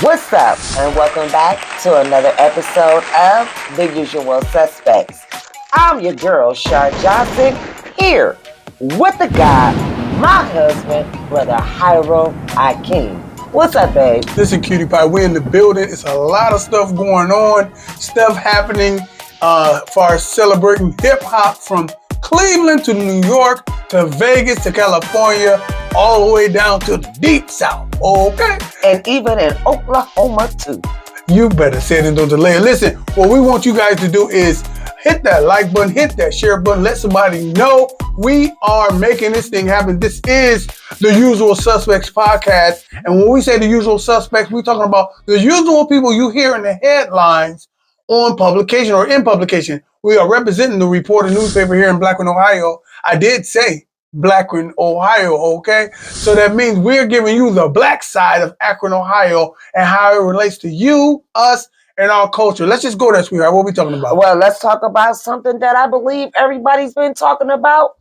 What's up, and welcome back to another episode of The Usual Suspects. I'm your girl, Shar Johnson, here with the guy, my husband, Brother Hyro Akeem. What's up, babe? Listen, cutie pie, we're in the building. It's a lot of stuff going on, stuff happening far as celebrating hip hop from Cleveland to New York to Vegas to California, all the way down to the deep south, okay? And even in Oklahoma, too. You better say it and don't delay it. Listen, what we want you guys to do is hit that like button, hit that share button, let somebody know we are making this thing happen. This is the Usual Suspects podcast. And when we say the usual suspects, we're talking about the usual people you hear in the headlines on publication or in publication. We are representing the Reporter newspaper here in Blackburn, Ohio. I did say Blackburn, Ohio, okay? So that means we're giving you the black side of Akron, Ohio, and how it relates to you, us, and our culture. Let's just go there, sweetheart. What are we talking about? Well, let's talk about something that I believe everybody's been talking about.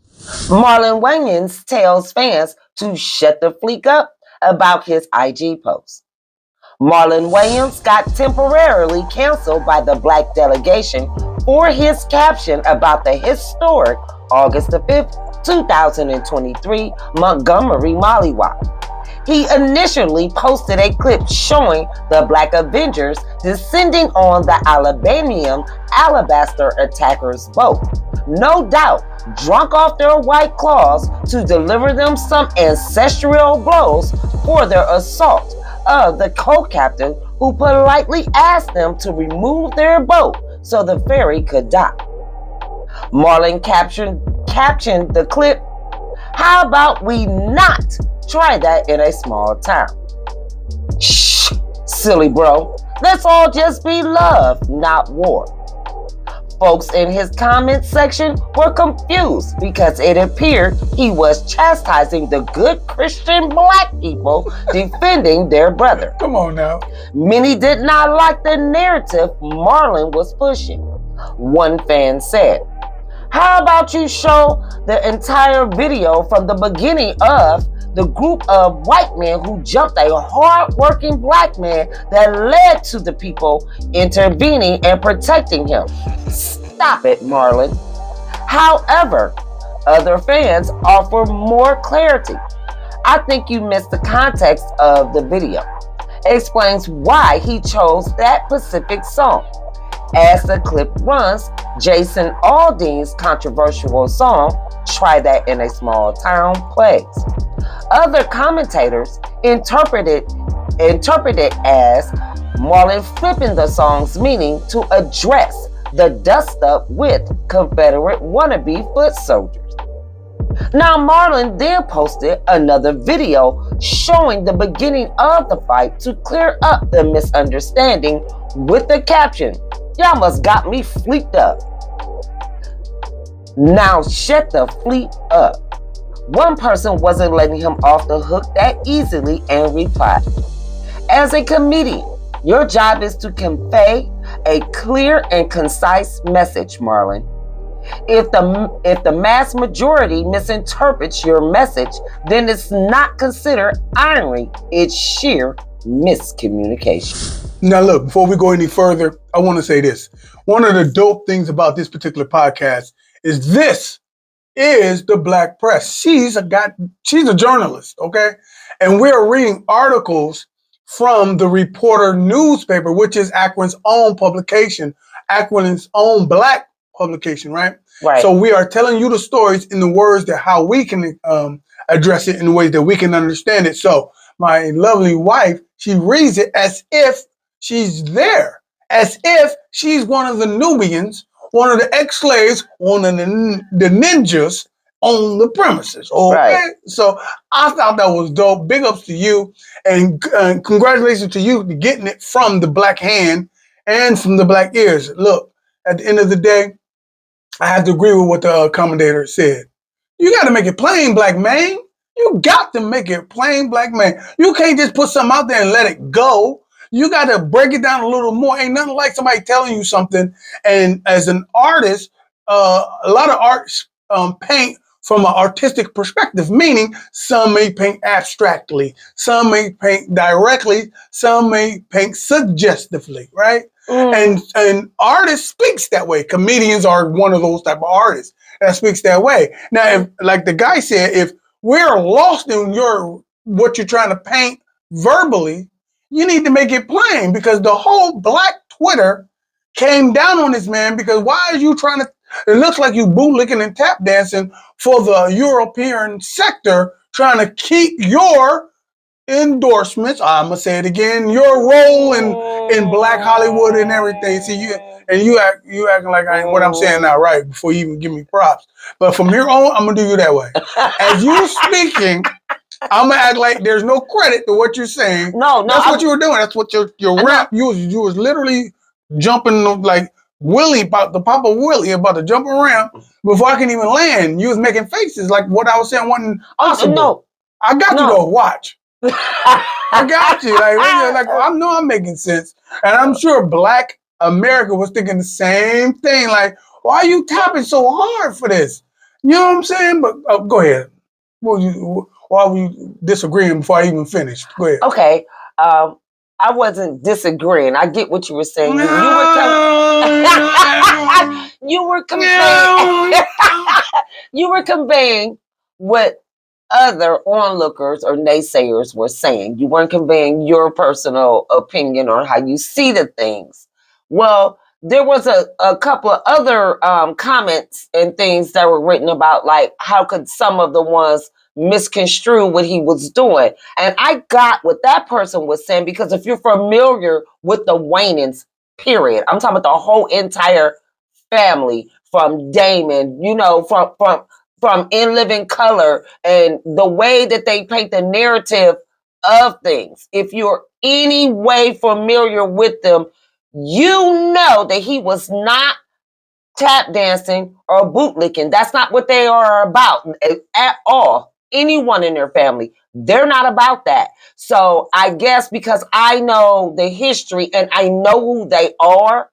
Marlon Wayans tells fans to shut the fleek up about his IG post. Marlon Wayans got temporarily canceled by the black delegation for his caption about the historic August the 5th, 2023 Montgomery Mollywop. He initially posted a clip showing the Black Avengers descending on the Alabamian Alabaster attackers' boat, no doubt drunk off their white claws to deliver them some ancestral blows for their assault of the co-captain who politely asked them to remove their boat so the ferry could dock. Marlon captioned the clip, "How about we not try that in a small town?" Shh, silly bro. Let's all just be love, not war. Folks in his comment section were confused because it appeared he was chastising the good Christian black people defending their brother. Come on now. Many did not like the narrative Marlon was pushing. One fan said, "How about you show the entire video from the beginning of the group of white men who jumped a hard-working black man that led to the people intervening and protecting him? Stop it, Marlon." However, other fans offer more clarity. "I think you missed the context of the video. Explains why he chose that specific song. As the clip runs, Jason Aldean's controversial song, Try That in a Small Town, plays. Other commentators interpret it as Marlon flipping the song's meaning to address the dust-up with Confederate wannabe foot soldiers. Now, Marlon then posted another video showing the beginning of the fight to clear up the misunderstanding with the caption, "Y'all must got me fleeked up." Now shut the fleet up. One person wasn't letting him off the hook that easily and replied, "As a comedian, your job is to convey a clear and concise message, Marlon. If the mass majority misinterprets your message, then it's not considered irony, it's sheer miscommunication." Now look, before we go any further, I want to say this. One of the dope things about this particular podcast is this is the black press. She's a journalist, okay? And we're reading articles from the Reporter newspaper, which is Akron's own publication, Akron's own black publication, right? Right. So we are telling you the stories in the words that how we can address it in ways that we can understand it. So my lovely wife, she reads it as if she's there, as if she's one of the Nubians, one of the ex-slaves, one of the ninjas on the premises. Okay, Right. So I thought that was dope. Big ups to you, and congratulations to you for getting it from the black hand and from the black ears. Look, at the end of the day, I have to agree with what the commentator said. You got to make it plain, black man. You got to make it plain, black man. You can't just put something out there and let it go. You got to break it down a little more. Ain't nothing like somebody telling you something. And as an artist, a lot of arts paint from an artistic perspective, meaning some may paint abstractly, some may paint directly, some may paint suggestively, right? And artists speaks that way. Comedians are one of those type of artists that speaks that way. Now, if, like the guy said, if we're lost in what you're trying to paint verbally, you need to make it plain, because the whole Black Twitter came down on this man because why are you trying to, it looks like you bootlicking and tap dancing for the European sector, trying to keep your endorsements, I'm gonna say it again, your role in Black Hollywood and everything. See, you acting like what I'm saying now, right? Before you even give me props. But from here on, I'm gonna do you that way. As you speaking, I'm gonna act like there's no credit to what you're saying. No, that's what you were doing. That's what your rap. You was literally jumping like Willie, about the Papa Willie, about to jump around before I can even land. You was making faces like what I was saying wasn't possible. No, I got you though. Watch. I got you. Like I know I'm making sense, and I'm sure Black America was thinking the same thing. Like, why are you tapping so hard for this? You know what I'm saying? But go ahead. Why were you disagreeing before I even finished? Go ahead. Okay. I wasn't disagreeing. I get what you were saying. You were conveying. You were conveying what other onlookers or naysayers were saying. You weren't conveying your personal opinion on how you see the things. Well, there was a couple of other comments and things that were written about, like, how could some of the ones misconstrue what he was doing? And I got what that person was saying, because if you're familiar with the Wayans, period, I'm talking about the whole entire family, from Damon, from In Living Color, and the way that they paint the narrative of things. If you're any way familiar with them, you know that he was not tap dancing or bootlicking. That's not what they are about at all. Anyone in their family, they're not about that. So I guess because I know the history and I know who they are,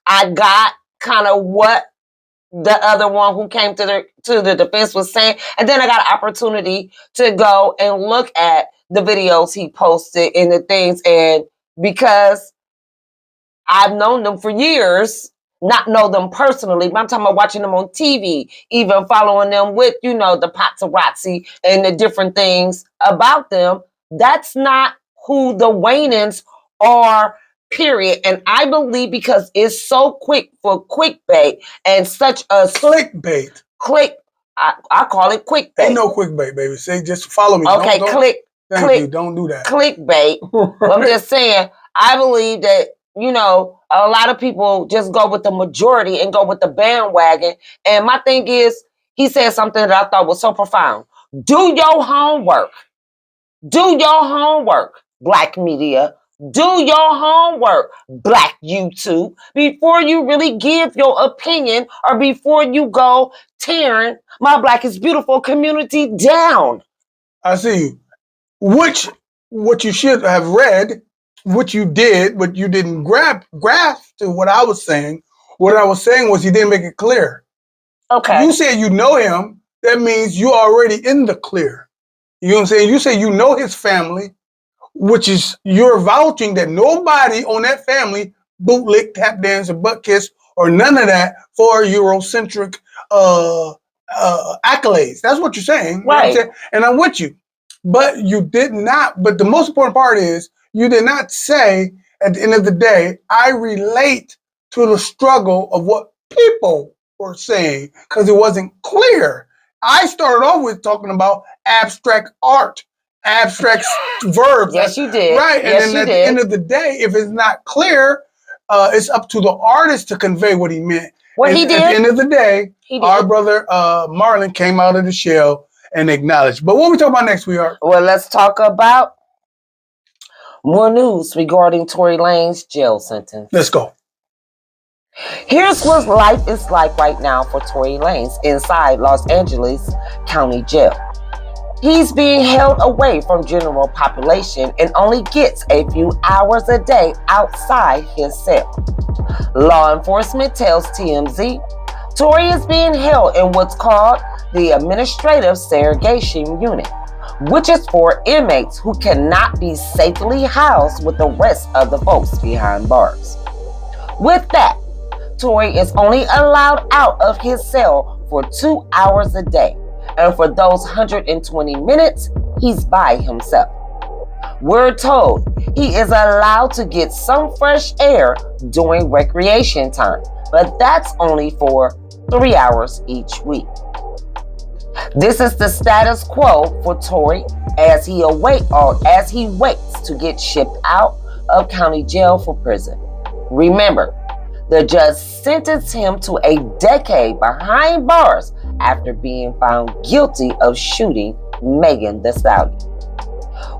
I got kind of what the other one who came to the defense was saying. And then I got an opportunity to go and look at the videos he posted and the things. And because I've known them for years, not know them personally, but I'm talking about watching them on TV, even following them with, the paparazzi and the different things about them. That's not who the Wayans are, period. And I believe because it's so quick for clickbait and such a clickbait. I call it clickbait. Ain't no clickbait, baby. Say, just follow me. Okay, Thank you. Don't do that. Clickbait. I'm just saying, I believe that, a lot of people just go with the majority and go with the bandwagon. And my thing is, he said something that I thought was so profound. Do your homework. Do your homework, Black media. Do your homework, Black YouTube, before you really give your opinion or before you go tearing my Black is Beautiful community down. I see you. What you should have read, what you did, but you didn't grasp to what I was saying. What I was saying was you didn't make it clear. Okay. You said you know him. That means you're already in the clear. You know what I'm saying? You say you know his family, which is you're vouching that nobody on that family bootlick, tap dance, or butt kiss, or none of that for Eurocentric accolades. That's what you're saying. Right. You know what I'm saying? And I'm with you. But you did not, but the most important part is you did not say at the end of the day, I relate to the struggle of what people were saying, because it wasn't clear. I started off with talking about abstract art, abstract verbs. Yes, you did. Right. And yes, then at the end of the day, if it's not clear, it's up to the artist to convey what he meant. What he did. At the end of the day, our brother Marlon came out of the shell and acknowledged. But what we talking about next, sweetheart? Well, let's talk about more news regarding Tory Lanez jail sentence. Let's go. Here's what life is like right now for Tory Lanez inside Los Angeles County Jail. He's being held away from general population and only gets a few hours a day outside his cell. Law enforcement tells TMZ Tory is being held in what's called the Administrative Segregation Unit, which is for inmates who cannot be safely housed with the rest of the folks behind bars. With that, Tory is only allowed out of his cell for 2 hours a day, and for those 120 minutes, he's by himself. We're told he is allowed to get some fresh air during recreation time, but that's only for 3 hours each week. This is the status quo for Tory as he waits to get shipped out of county jail for prison. Remember, the judge sentenced him to a decade behind bars after being found guilty of shooting Megan Thee Stallion.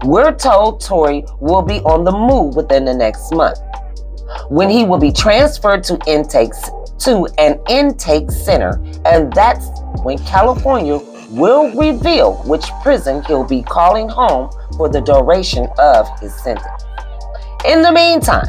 We're told Tory will be on the move within the next month, when he will be transferred to an intake center, and that's when California will reveal which prison he'll be calling home for the duration of his sentence. In the meantime,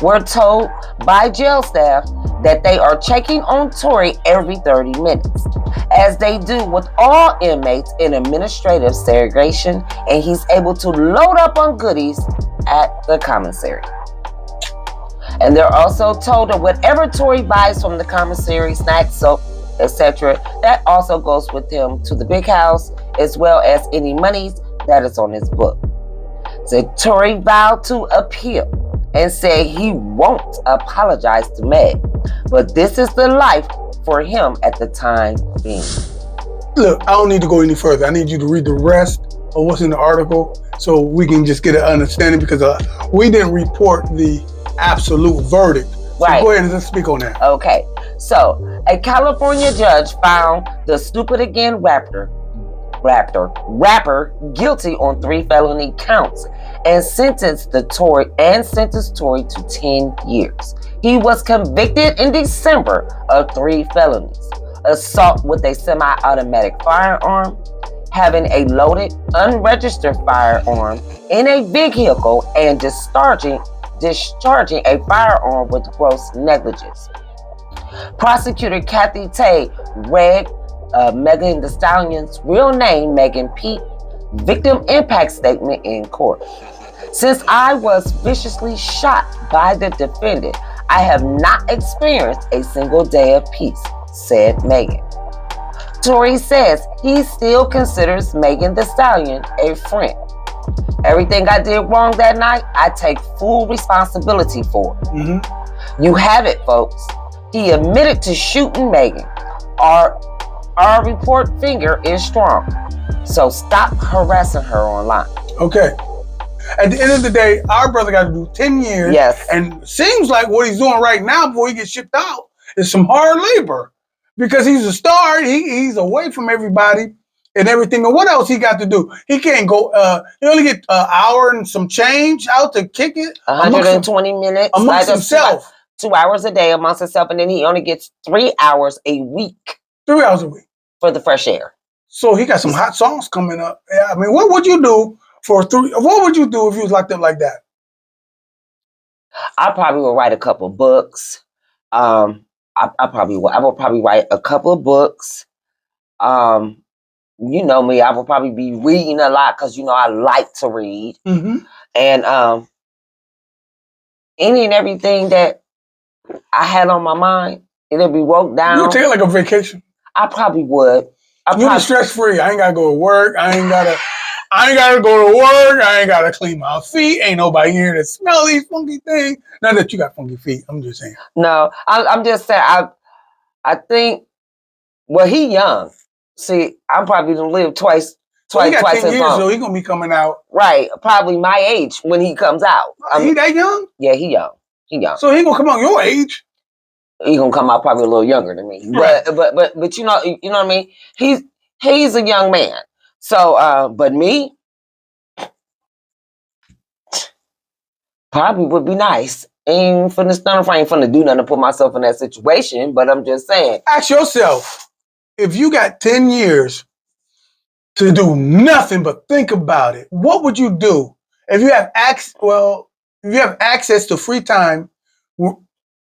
we're told by jail staff that they are checking on Tory every 30 minutes, as they do with all inmates in administrative segregation, and he's able to load up on goodies at the commissary. And they're also told that whatever Tory buys from the commissary, snacks, soap, etc., that also goes with him to the big house, as well as any monies that is on his book. So Tory vowed to appeal and said he won't apologize to Meg, but this is the life for him at the time being. Look, I don't need to go any further. I need you to read the rest of what's in the article so we can just get an understanding, because we didn't report the absolute verdict. So Right. Go ahead and just speak on that. Okay, so a California judge found the Stupid Again rapper guilty on 3 felony counts and sentenced Tory to 10 years. He was convicted in December of 3 felonies: assault with a semi-automatic firearm, having a loaded, unregistered firearm in a vehicle, and discharging a firearm with gross negligence. Prosecutor Kathy Tay read Megan Thee Stallion's real name, Megan Pete, victim impact statement in court. Since I was viciously shot by the defendant, I have not experienced a single day of peace, said Megan. Tory says he still considers Megan Thee Stallion a friend. Everything I did wrong that night, I take full responsibility for. You have it, folks. He admitted to shooting Megan. Our report finger is strong, so stop harassing her online. Okay. At the end of the day, our brother got to do 10 years. Yes. And seems like what he's doing right now before he gets shipped out is some hard labor, because he's a star. He's away from everybody and everything. And what else he got to do? He can't go, he only get an hour and some change out to kick it. 120 minutes. Amongst himself. 2 hours a day amongst himself, and then he only gets 3 hours a week 3 hours a week. for the fresh air. So he got some hot songs coming up. Yeah, I mean, what would you do what would you do if you was locked up like that? I probably would write a couple books. I would probably write a couple of books. You know me, I would probably be reading a lot because, I like to read. Mm-hmm. And any and everything that I had on my mind, it'll be wrote down. You would take it like a vacation. I probably would. You're stress free. I ain't gotta go to work. I ain't gotta go to work. I ain't gotta clean my feet. Ain't nobody here to smell these funky things. Not that you got funky feet. I'm just saying. No, I'm just saying. I think. Well, he young. See, I'm probably gonna live twice He got 10 as years, long. so he gonna be coming out. Right, probably my age when he comes out. He that young? Yeah, he young. He young. So he gonna come out your age. He gonna come out probably a little younger than me. Right. But you know what I mean? He's a young man. So but me probably would be nice. Ain't finna do nothing to put myself in that situation, but I'm just saying. Ask yourself, if you got 10 years to do nothing but think about it, what would you do? If you have access to free time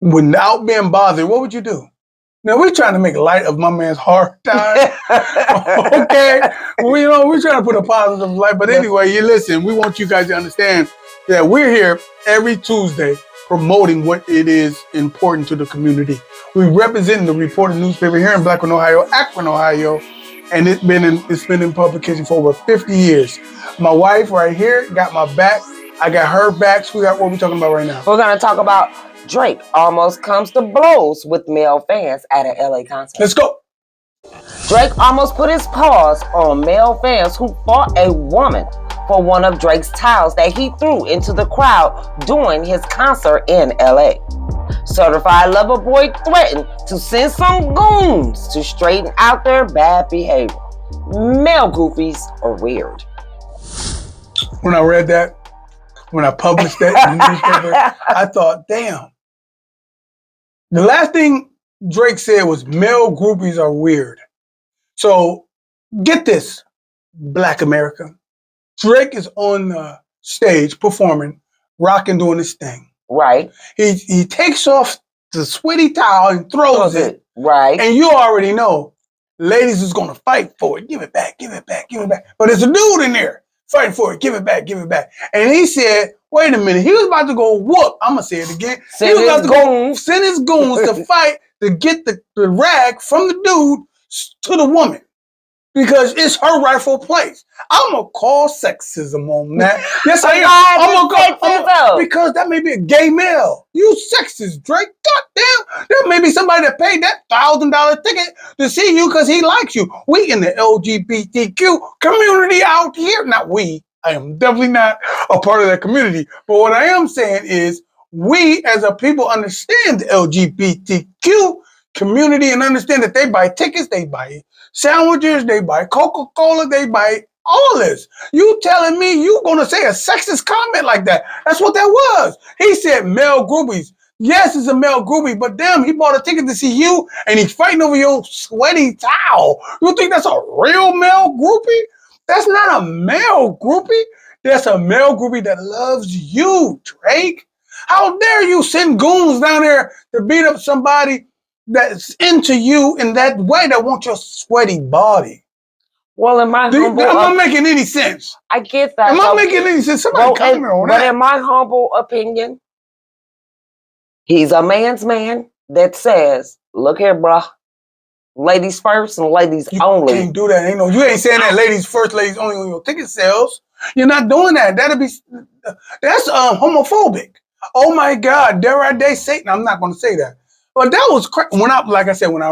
without being bothered, what would you do? Now we're trying to make light of my man's hard time. Okay, we're trying to put a positive light. But anyway, you listen. We want you guys to understand that we're here every Tuesday promoting what it is important to the community. We represent the reported newspaper here in Blackburn, Ohio, Akron, Ohio, and it's been in publication for over 50 years. My wife right here got my back. I got her back. Sweetheart, what are we talking about right now? We're gonna talk about Drake almost comes to blows with male fans at an LA concert. Let's go. Drake almost put his paws on male fans who fought a woman for one of Drake's towels that he threw into the crowd during his concert in LA. Certified lover boy threatened to send some goons to straighten out their bad behavior. Male goofies are weird. When I read that, when I published that in the newspaper, I thought, damn. The last thing Drake said was male groupies are weird. So get this, Black America. Drake is on the stage performing, rocking, doing his thing. Right. He takes off the sweaty towel and throws it. Right. And you already know, ladies is going to fight for it. Give it back, give it back, give it back. But there's a dude in there fighting for it. Give it back, give it back. And he said, wait a minute. He was about to go whoop. I'm going to say it again. He was about to go send his goons to fight to get the rag from the dude to the woman. Because it's her rightful place. I'm going to call sexism on that. Yes, I am. Because that may be a gay male. You sexist, Drake. Goddamn. There may be somebody that paid that $1,000 ticket to see you because he likes you. We in the LGBTQ community out here. Not we. I am definitely not a part of that community. But what I am saying is we as a people understand the LGBTQ community and understand that they buy tickets, they buy sandwiches, they buy Coca-Cola, they buy all this. You telling me you gonna say a sexist comment like that? That's what that was. He said male groupies. Yes, it's a male groupie, but damn, he bought a ticket to see you and he's fighting over your sweaty towel. You think that's a real male groupie? That's not a male groupie. That's a male groupie that loves you, Drake. How dare you send goons down there to beat up somebody that's into you in that way, that want your sweaty body? Well, am I making any sense? I get that. Am I making any sense? Somebody comment on that. But in my humble opinion, he's a man's man that says, look here, bruh, ladies first and ladies only. You can't do that. You ain't saying that ladies first, ladies only on your ticket sales. You're not doing that. That's homophobic. Oh my God, dare I dare Satan? I'm not going to say that. But that was crazy. When I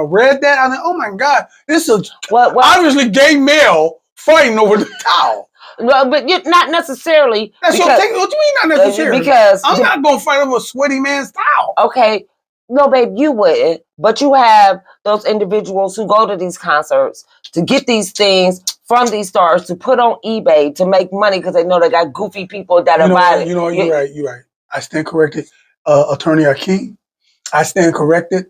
read that, I was like, oh my God, this is obviously gay male fighting over the towel. Well, but not necessarily. What you mean not necessarily? Because I'm not going to fight over a sweaty man's towel. Okay. No, babe, you wouldn't. But you have those individuals who go to these concerts to get these things from these stars to put on eBay to make money because they know they got goofy people that are buying it. You're right. I stand corrected. Attorney Akeem. I stand corrected,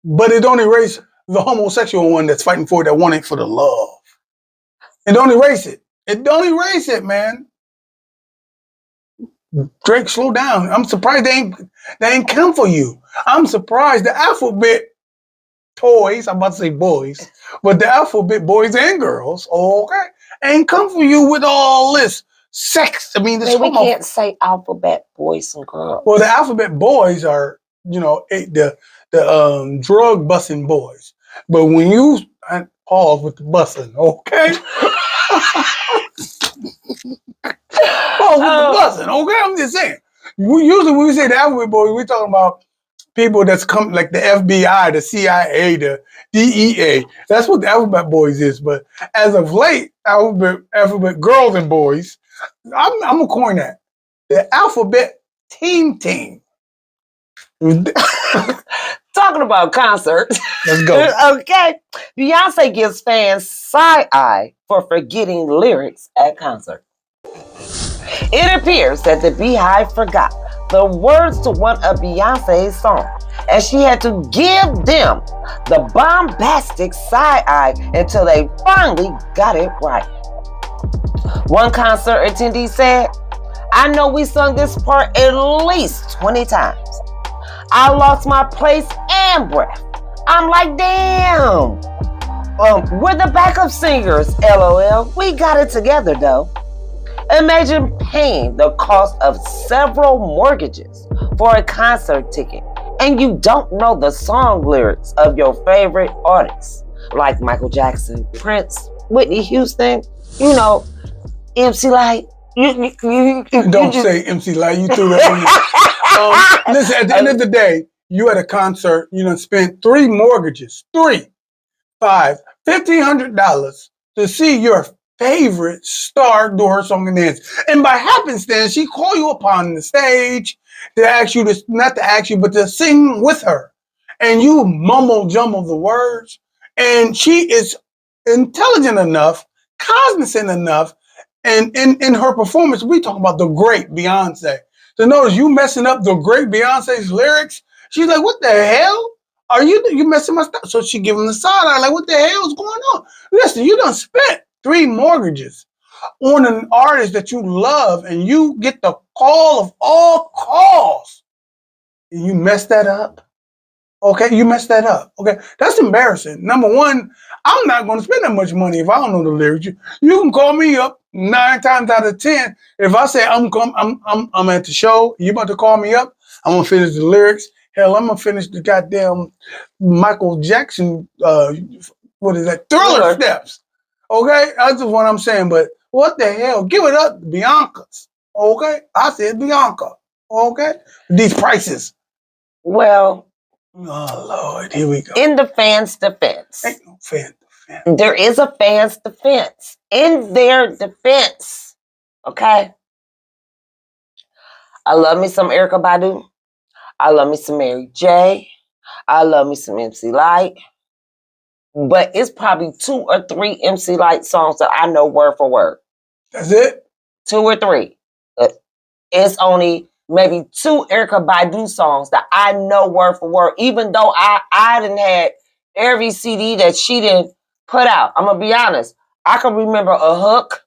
but it don't erase the homosexual one that's fighting for it, that want it for the love. It don't erase it. It don't erase it, man. Drake, slow down. I'm surprised they ain't come for you. I'm surprised the alphabet toys, I'm about to say boys, but the alphabet boys and girls, okay, ain't come for you with all this sex. I mean, this we can't say alphabet boys and girls. Well, the alphabet boys are, the drug busting boys. But when you pause with the busting, okay? Pause with the busting, okay? I'm just saying. Usually when we say the alphabet boys, we're talking about people that's come like the FBI, the CIA, the DEA. That's what the alphabet boys is. But as of late, alphabet girls and boys, I'm gonna coin that. The alphabet team. Talking about concerts. Let's go. Okay. Beyonce gives fans side-eye for forgetting lyrics at concert. It appears that the Beehive forgot the words to one of Beyonce's songs, and she had to give them the bombastic side-eye until they finally got it right. One concert attendee said, I know we sung this part at least 20 times. I lost my place and breath. I'm like, damn. We're the backup singers, LOL. We got it together though. Imagine paying the cost of several mortgages for a concert ticket and you don't know the song lyrics of your favorite artists like Michael Jackson, Prince, Whitney Houston, MC Light. Don't say MC Light. You threw that in there. Listen, at the end of the day, you at a concert, spent 3 mortgages, 3, 5, $1,500 to see your favorite star do her song and dance. And by happenstance, she called you upon the stage to ask you to, not to ask you, but to sing with her. And you mumble jumble the words. And she is intelligent enough, cognizant enough, and in her performance, we talk about the great Beyonce. So notice you messing up the great Beyonce's lyrics. She's like, what the hell? Are you messing my stuff? So she give him the side eye, like, what the hell is going on? Listen, you done spent 3 mortgages on an artist that you love, and you get the call of all calls, and you mess that up. Okay, you messed that up. Okay, that's embarrassing. Number one, I'm not going to spend that much money if I don't know the lyrics. You can call me up 9 times out of 10. If I say I'm at the show, you about to call me up, I'm gonna finish the lyrics. Hell, I'm gonna finish the goddamn Michael Jackson. What is that? Thriller steps. Okay, that's just what I'm saying. But what the hell? Give it up, Bianca's. Okay, I said Bianca. Okay, these prices. Well. Oh, Lord, here we go. In the fans' defense. Ain't no fan defense. There is a fans' defense. In their defense. Okay? I love me some Erykah Badu. I love me some Mary J. I love me some MC Light. But it's probably 2 or 3 MC Light songs that I know word for word. That's it? 2 or 3. It's only maybe 2 Erykah Badu songs that I know word for word, even though I didn't had every CD that she didn't put out. I'm going to be honest. I can remember a hook,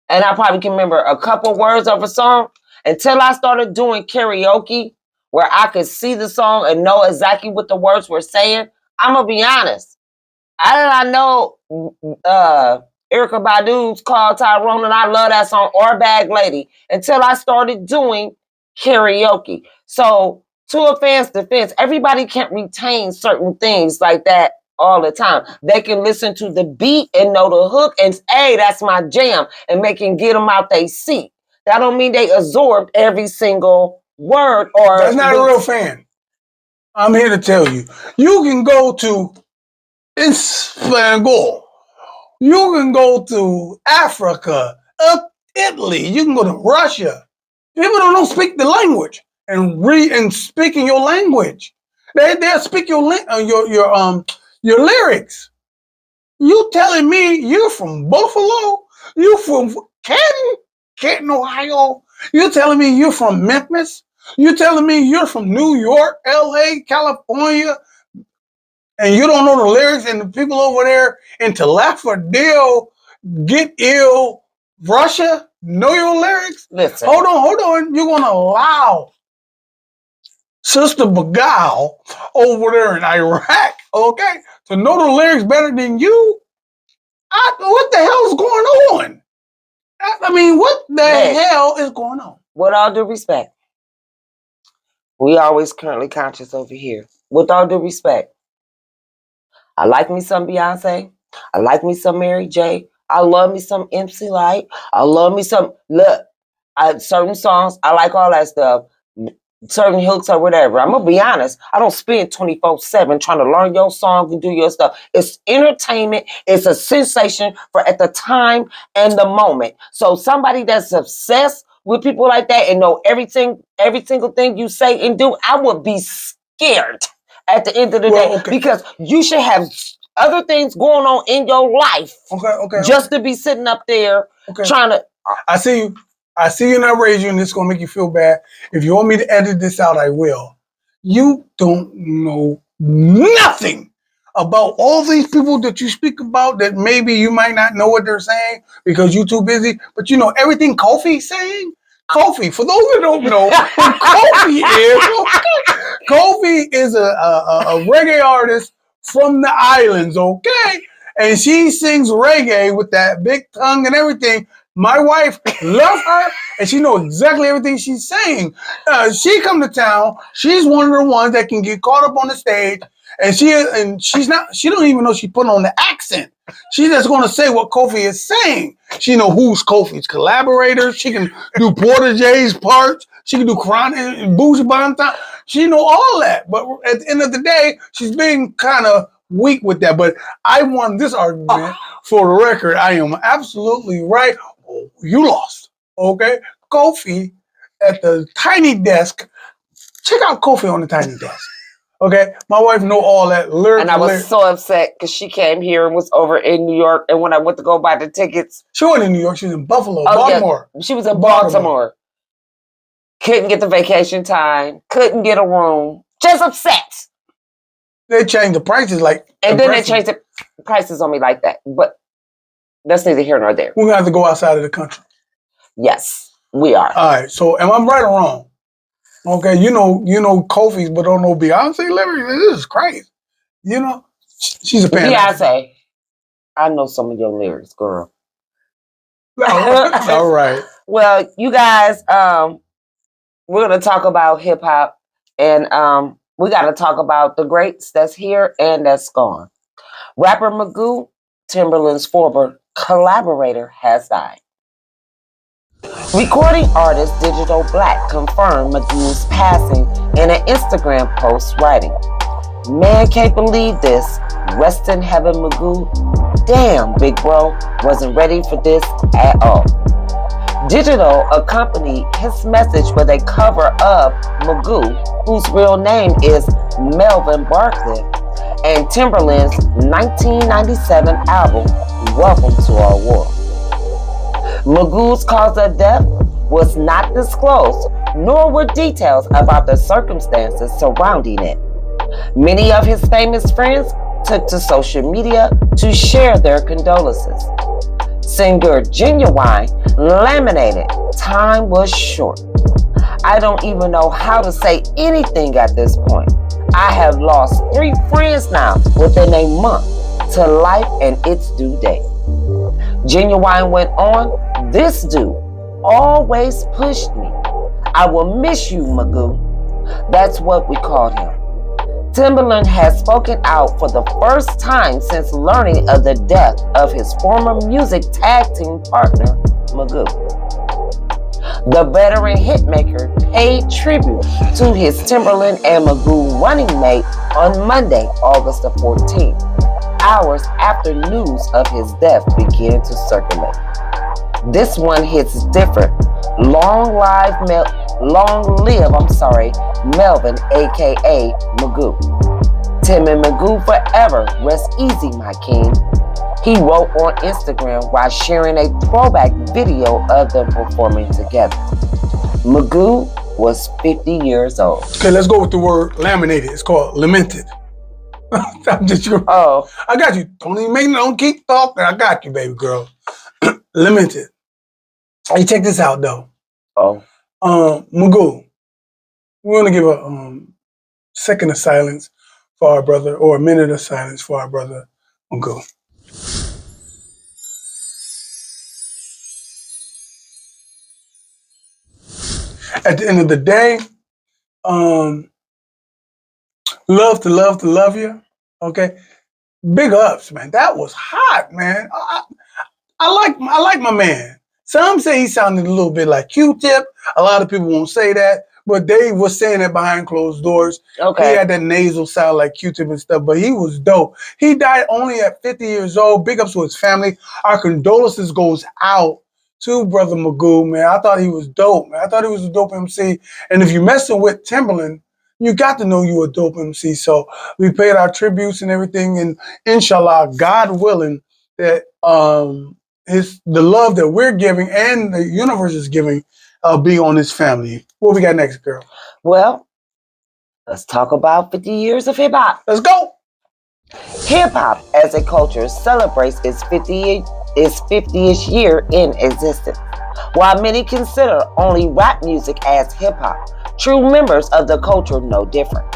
and I probably can remember a couple words of a song until I started doing karaoke where I could see the song and know exactly what the words were saying. I'm going to be honest. I know Erykah Badu's Call Tyrone, and I love that song, or Bag Lady, until I started doing karaoke. So, to a fan's defense, everybody can't retain certain things like that all the time. They can listen to the beat and know the hook and, hey, that's my jam, and they can get them out their seat. That don't mean they absorbed every single word. Or that's not a real fan. I'm here to tell you. You can go to Spain. You can go to Africa, Italy. You can go to Russia. People don't speak the language and read and speak in your language. They'll speak your lyrics. You telling me you're from Buffalo? You from Canton, Ohio? You telling me you're from Memphis? You telling me you're from New York, LA, California? And you don't know the lyrics, and the people over there in Laughdale, Get Ill, Russia, know your lyrics? Listen. Hold on. You're going to allow Sister Bagal over there in Iraq, okay, to know the lyrics better than you? What the hell is going on? I mean, what the hell is going on? With all due respect, we always currently conscious over here. With all due respect, I like me some Beyonce. I like me some Mary J. I love me some MC Light. I love me some, certain songs. I like all that stuff. Certain hooks or whatever. I'm going to be honest. I don't spend 24/7 trying to learn your song and do your stuff. It's entertainment. It's a sensation for at the time and the moment. So somebody that's obsessed with people like that and know every single thing you say and do, I would be scared at the end of the day, because you should have other things going on in your life. Just to be sitting up there trying to. I see you and I raise you, and it's going to make you feel bad. If you want me to edit this out, I will. You don't know nothing about all these people that you speak about that maybe you might not know what they're saying because you're too busy, but you know everything Kofi's saying? Kofi, for those who don't know who Kofi is, Kofi is a reggae artist from the islands, okay? And she sings reggae with that big tongue and everything. My wife loves her, and she knows exactly everything she's saying. She come to town. She's one of the ones that can get caught up on the stage, and she's not. She don't even know she put on the accent. She's just going to say what Kofi is saying. She know who's Kofi's collaborators. She can do Porter J's parts. She can do Kron and Bougie Bantan. She know all that. But at the end of the day, she's being kind of weak with that. But I won this argument for the record. I am absolutely right. You lost. Okay? Kofi at the tiny desk. Check out Kofi on the tiny desk. Okay, my wife know all that lyrics. And I was so upset because she came here and was over in New York. And when I went to go buy the tickets, she wasn't in New York. She was in Buffalo, Baltimore. Yeah, she was in Baltimore. Couldn't get the vacation time. Couldn't get a room. Just upset. They changed the prices and then they changed the prices on me like that. But that's neither here nor there. We're gonna have to go outside of the country. Yes, we are. All right. So, am I right or wrong? Okay, you know Kofi's, but don't know Beyonce lyrics. This is crazy. You know, she's a fan. Beyonce, I know some of your lyrics, girl. All right. Well, you guys, we're gonna talk about hip hop, and we got to talk about the greats that's here and that's gone. Rapper Magoo, Timbaland's former collaborator, has died. Recording artist Digital Black confirmed Magoo's passing in an Instagram post, writing, "Man, can't believe this. Rest in heaven, Magoo. Damn, big bro, wasn't ready for this at all." Digital accompanied his message with a cover of Magoo, whose real name is Melvin Barclay, and Timbaland's 1997 album, Welcome to Our World. Magoo's cause of death was not disclosed, nor were details about the circumstances surrounding it. Many of his famous friends took to social media to share their condolences. Singer Genuine laminated, "Time was short. I don't even know how to say anything at this point. I have lost 3 friends now within a month to life and its due date." Genuine went on, "This dude always pushed me. I will miss you, Magoo." That's what we called him. Timbaland has spoken out for the first time since learning of the death of his former music tag team partner, Magoo. The veteran hitmaker paid tribute to his Timbaland and Magoo running mate on Monday, August the 14th, hours after news of his death began to circulate. This one hits different. Long live Melvin, aka Magoo. Tim and Magoo forever, rest easy, my king. He wrote on Instagram while sharing a throwback video of them performing together. Magoo was 50 years old. Okay, let's go with the word laminated. It's called lamented. I'm just Oh, I got you. Don't keep talking. I got you, baby girl. Lamented. Hey, check this out though. Oh. Magoo. We're gonna give a second of silence for our brother, or a minute of silence for our brother Magoo. At the end of the day, love you. Okay, big ups, man. That was hot, man. I like my man. Some say he sounded a little bit like Q-Tip. A lot of people won't say that, but they were saying it behind closed doors. Okay. He had that nasal sound like Q-Tip and stuff, but he was dope. He died only at 50 years old. Big ups to his family. Our condolences goes out to Brother Magoo, man. I thought he was dope, man. I thought he was a dope MC. And if you're messing with Timbaland, you got to know you a dope MC. So we paid our tributes and everything, and inshallah, God willing, that the love that we're giving and the universe is giving be on his family. What we got next, girl? Well, let's talk about 50 years of hip-hop. Let's go. Hip-hop as a culture celebrates its 50th year in existence. While many consider only rap music as hip-hop, true members of the culture no different.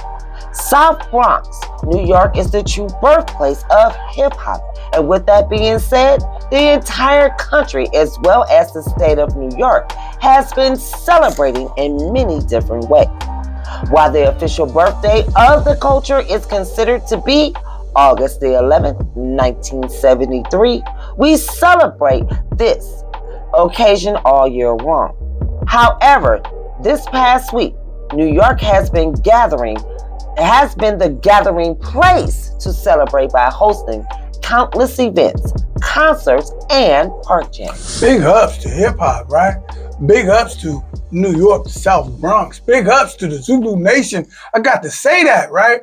South Bronx, New York is the true birthplace of hip-hop. And with that being said, the entire country, as well as the state of New York, has been celebrating in many different ways. While the official birthday of the culture is considered to be August the 11th, 1973, we celebrate this occasion all year long. However, this past week, New York has been the gathering place to celebrate by hosting countless events, concerts, and park jams. Big ups to hip hop, right? Big ups to New York, the South Bronx. Big ups to the Zulu Nation. I got to say that, right?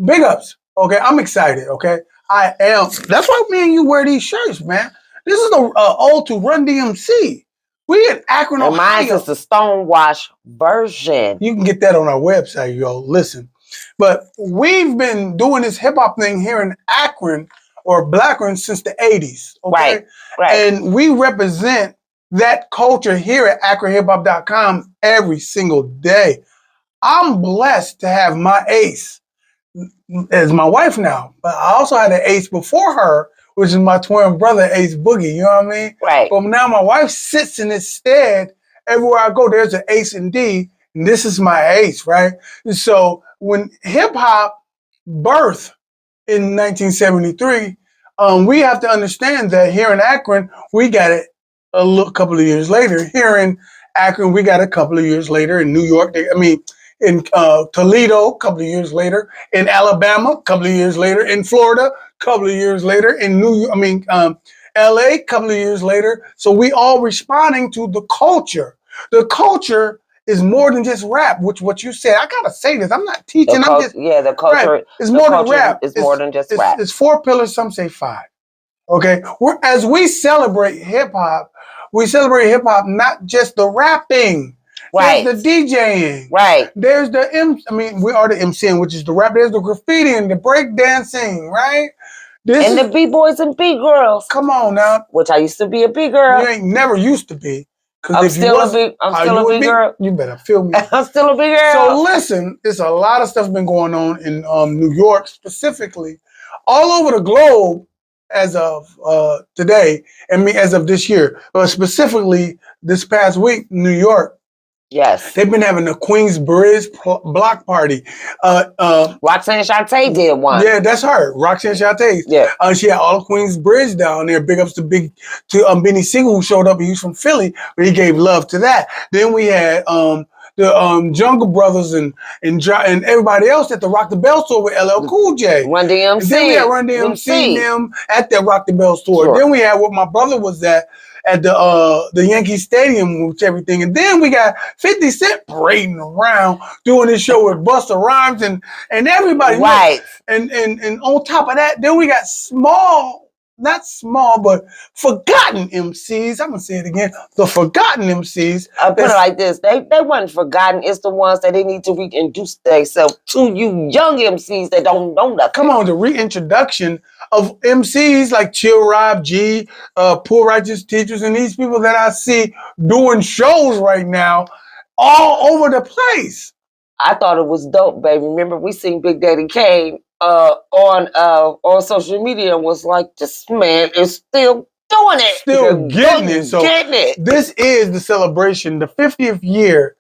Big ups. Okay, I'm excited. Okay, I am. That's why me and you wear these shirts, man. This is the ode to Run DMC. We in Akron, And Ohio. mine is the Stonewash version. You can get that on our website, yo. Listen, but we've been doing this hip hop thing here in Akron or Blackburn since the 80s. Okay, Right. And we represent that culture here at AkronHipHop.com every single day. I'm blessed to have my ace as my wife now, but I also had an ace before her, which is my twin brother, Ace Boogie. You know what I mean? Right. But now my wife sits in its stead. Everywhere I go, there's an ace and D, and this is my ace, right? So when hip hop birthed in 1973, we have to understand that here in Akron, we got it couple of years later. Here in Akron, we got a couple of years later. In New York, in Toledo, a couple of years later. In Alabama, a couple of years later. In Florida, a couple of years later. In LA, a couple of years later. So we all responding to the culture. The culture is more than just rap, which what you said. I gotta say this. I'm not teaching. The culture. Right. It's more than rap. It's more than just rap. It's 4 pillars. Some say 5. Okay. As we celebrate hip hop, we celebrate hip hop, not just the rapping. Right. There's the DJing. Right. There's the we are the MCing, which is the rap. There's the graffiti and the break dancing, right? The B-boys and B-girls. Come on now. Which I used to be a B-girl. You ain't never used to be. I'm still a B-girl. You better feel me. I'm still a B-girl. So listen, there's a lot of stuff been going on in New York specifically. All over the globe as of today, as of this year. But specifically this past week, New York. Yes. They've been having the Queensbridge block party. Roxanne Shante did one. Yeah, that's her. Roxanne Shante. Yeah. She had all of Queensbridge down there. Big ups to Benny Siegel, who showed up. He was from Philly, but he gave love to that. Then we had the Jungle Brothers and everybody else at the Rock the Bell store with LL Cool J. Run DMC. And then we had Run DMC them at that Rock the Bell store. Sure. Then we had what my brother was at the Yankee Stadium with everything. And then we got 50 Cent parading around doing this show with Busta Rhymes and everybody. Right. And on top of that, then we got not small, but forgotten MCs. I'm going to say it again. The forgotten MCs. I put it like this. They weren't forgotten. It's the ones that they need to reintroduce themselves to you young MCs that don't know nothing. Come on, the reintroduction of MCs like Chill Rob G, Poor Righteous Teachers, and these people that I see doing shows right now all over the place. I thought it was dope, baby. Remember, we seen Big Daddy Kane on social media and was like, this man is still doing it. Still getting it. So getting it. This is the celebration, the 50th year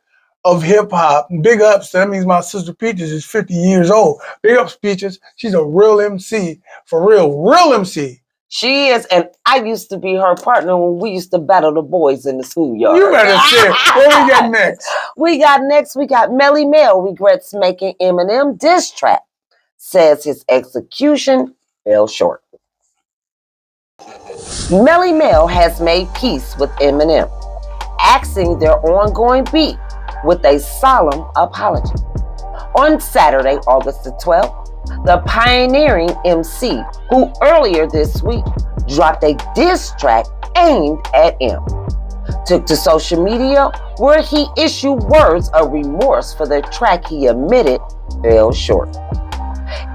of hip hop. Big ups. That means my sister Peaches is 50 years old. Big ups, Peaches. She's a real MC. For real MC. She is, and I used to be her partner when we used to battle the boys in the schoolyard. You better say it. What we got next? We got Melly Mel regrets making Eminem diss track. Says his execution fell short. Melly Mel has made peace with Eminem, axing their ongoing beef with a solemn apology. On Saturday, August the 12th, the pioneering MC, who earlier this week dropped a diss track aimed at M, took to social media where he issued words of remorse for the track he admitted fell short.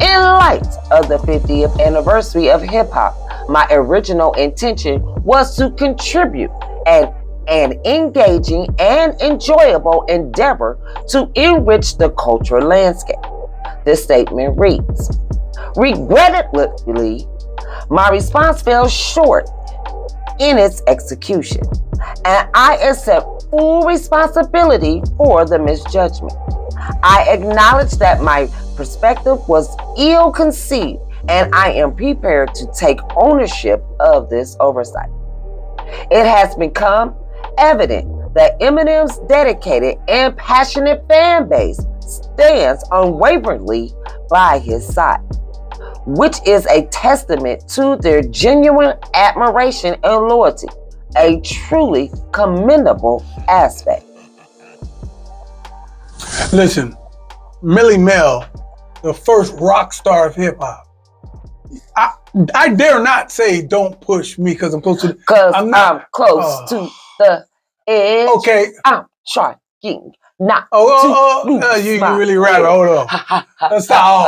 In light of the 50th anniversary of hip-hop, my original intention was to contribute an an engaging and enjoyable endeavor to enrich the cultural landscape. This statement reads, regrettably, my response fell short in its execution, and I accept full responsibility for the misjudgment. I acknowledge that my perspective was ill-conceived, and I am prepared to take ownership of this oversight. It has become evident that Eminem's dedicated and passionate fan base stands unwaveringly by his side, which is a testament to their genuine admiration and loyalty, a truly commendable aspect. Listen, Millie Mel, the first rock star of hip hop. I dare not say don't push me because I'm close to. Because I'm close to the edge. Okay. I'm trying not to you really rather. Hold on. Let's stop.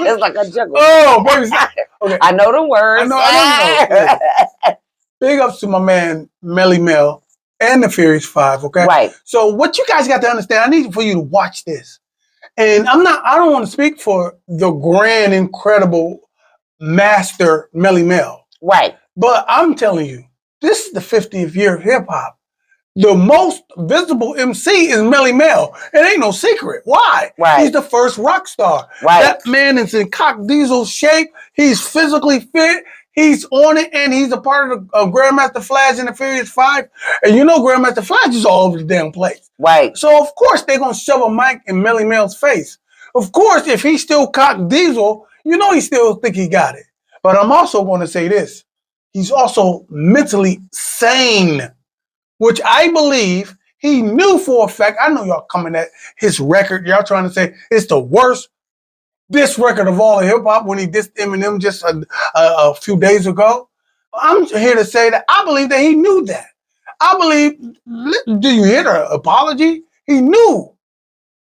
It's like a juggle. Oh, baby, stop. Okay. I know the words. I know. Big ups to my man Melly Mel and the Furious Five. Okay. Right. So what you guys got to understand, I need for you to watch this. And I don't want to speak for the grand, incredible master Melly Mel. Right. But I'm telling you, this is the 50th year of hip hop. The most visible MC is Melly Mel. It ain't no secret. Why? Right. He's the first rock star. Right. That man is in cock diesel shape. He's physically fit. He's on it, and he's a part of Grandmaster Flash and the Furious Five. And you know Grandmaster Flash is all over the damn place. Right. So, of course, they're going to shove a mic in Melly Mel's face. Of course, if he's still cock diesel, you know he still think he got it. But I'm also going to say this. He's also mentally sane, which I believe he knew for a fact. I know y'all coming at his record. Y'all trying to say it's the worst diss record of all of hip-hop when he dissed Eminem just a few days ago. I'm here to say that I believe that he knew that. I believe, do you hear the apology? He knew.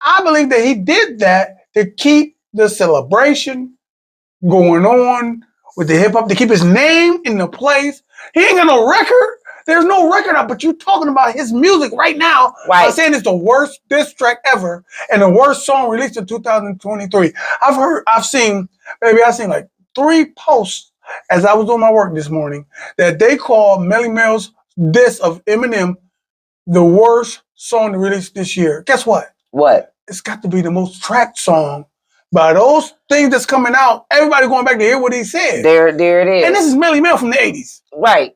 I believe that he did that to keep the celebration going on with the hip-hop, to keep his name in the place. He ain't got no record. There's no record out, but you talking about his music right now. Right. I'm saying it's the worst diss track ever and the worst song released in 2023. I've seen like 3 posts as I was doing my work this morning that they call Melly Mel's diss of Eminem the worst song released this year. Guess what? What? It's got to be the most tracked song. By those things that's coming out, everybody going back to hear what he said. There it is. And this is Melly Mel from the 80s. Right.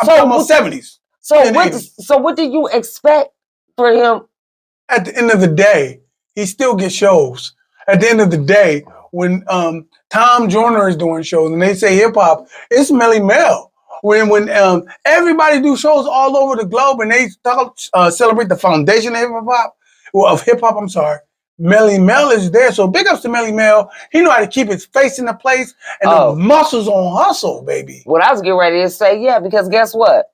I'm talking about 70s. So what do you expect for him? At the end of the day, he still gets shows. At the end of the day, when Tom Joyner is doing shows and they say hip hop, it's Melly Mel. When everybody do shows all over the globe and they celebrate the foundation of hip hop, I'm sorry, Melly Mel is there. So big ups to Melly Mel. He know how to keep his face in the place and the muscles on hustle, baby. What I was getting ready to say, yeah, because guess what?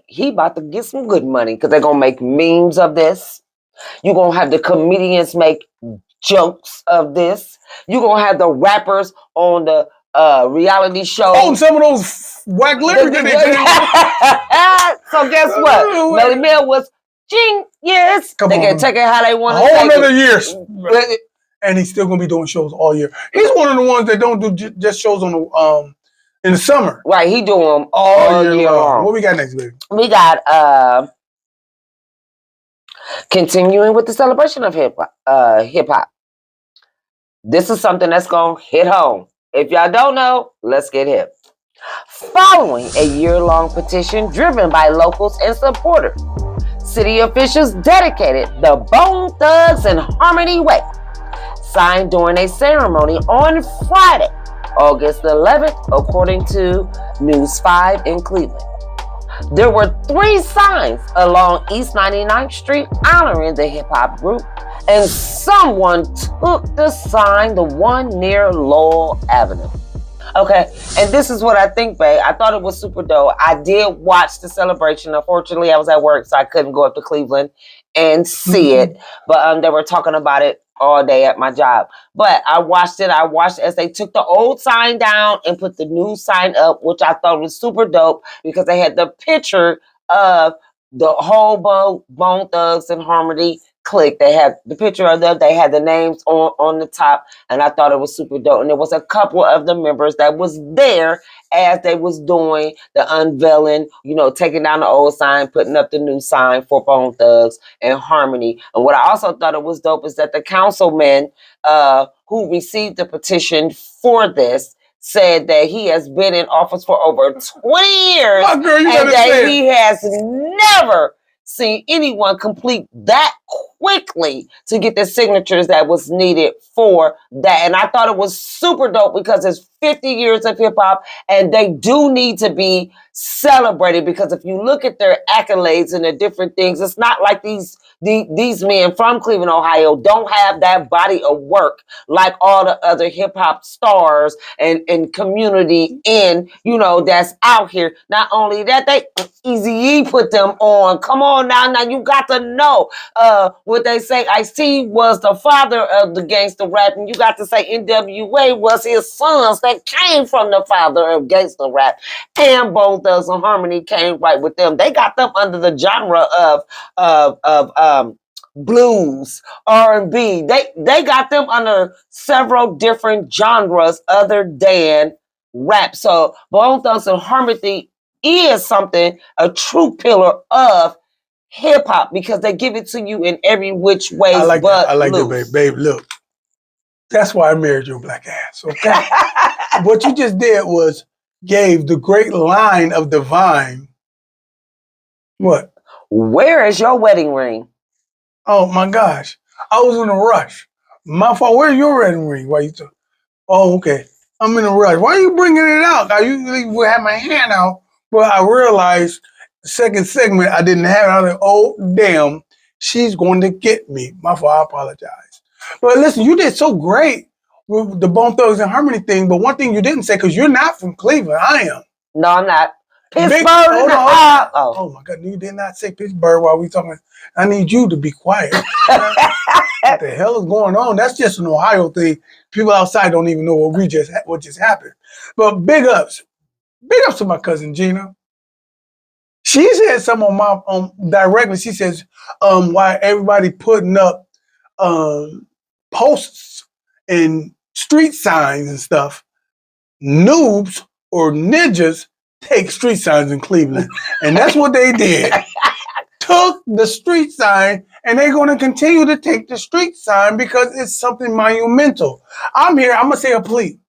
He about to get some good money because they're gonna make memes of this. You're gonna have the comedians make jokes of this. You're gonna have the rappers on the reality show. Oh, some of those whack lyrics that they So guess what? Melly Mel was genius. They can take it how they want to take it. A whole another year. And he's still going to be doing shows all year. He's one of the ones that don't do just shows on the in the summer. Right, he do them all year long. What we got next, baby? We got continuing with the celebration of hip hop. This is something that's going to hit home. If y'all don't know, let's get hip. Following a year-long petition driven by locals and supporters, city officials dedicated the Bone Thugs and Harmony Way, signed during a ceremony on Friday, August 11th, according to News 5 in Cleveland. There were 3 signs along East 99th Street honoring the hip-hop group, and someone took the sign, the one near Lowell Avenue. Okay, and this is what I think, babe. I thought it was super dope. I did watch the celebration. Unfortunately, I was at work, so I couldn't go up to Cleveland and see it. But they were talking about it all day at my job. But I watched it. I watched as they took the old sign down and put the new sign up, which I thought was super dope because they had the picture of the whole Bone Thugs and Harmony clique. They had the picture of them. They had the names on the top, and I thought it was super dope. And there was a couple of the members that was there as they was doing the unveiling, taking down the old sign, putting up the new sign for Bone Thugs and Harmony. And what I also thought it was dope is that the councilman who received the petition for this said that he has been in office for over 20 years My girl, you and that understand. he has never seen anyone complete that quickly to get the signatures that was needed for that. And I thought it was super dope because it's 50 years of hip hop and they do need to be celebrated, because if you look at their accolades and the different things, it's not like these men from Cleveland, Ohio don't have that body of work like all the other hip hop stars and community that's out here. Not only that, they Eazy-E put them on. Come on now you got to know what they say. Ice-T was the father of the gangster rap, and you got to say NWA was his sons that came from the father of gangster rap, and Bone Thugs and Harmony came right with them. They got them under the genre of blues, R&B. They got them under several different genres other than rap. So Bone Thugs and Harmony is a true pillar of hip hop because they give it to you in every which way. I like but that. I like blues. that, babe. Look, that's why I married your black ass. Okay. What you just did was gave the great line of Divine. What? Where is your wedding ring? Oh my gosh. I was in a rush. My fault. Where's your wedding ring? Why you talk? Oh, okay. I'm in a rush. Why are you bringing it out? I usually would have my hand out, but I realized the second segment I didn't have it. I was like, oh damn, she's going to get me. My fault. I apologize. But listen, you did so great with the Bone Thugs and Harmony thing. But one thing you didn't say, because you're not from Cleveland, I am. No, I'm not. Pittsburgh. Oh my God, you did not say Pittsburgh while we talking. I need you to be quiet. What the hell is going on? That's just an Ohio thing. People outside don't even know what just happened. But big ups to my cousin Gina. She said something on my directly. She says, why everybody putting up posts and street signs and stuff. Noobs or ninjas take street signs in Cleveland. And that's what they did. Took the street sign, and they're going to continue to take the street sign because it's something monumental. I'm here. I'm going to say a plea.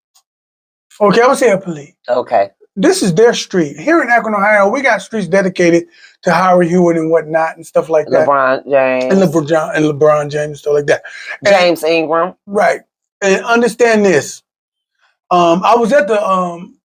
Okay, I'm going to say a plea. Okay. This is their street. Here in Akron, Ohio, we got streets dedicated to Howard Hewitt and whatnot and stuff like that. LeBron James. And LeBron James and stuff like that. James Ingram. Right. And understand this. I was at the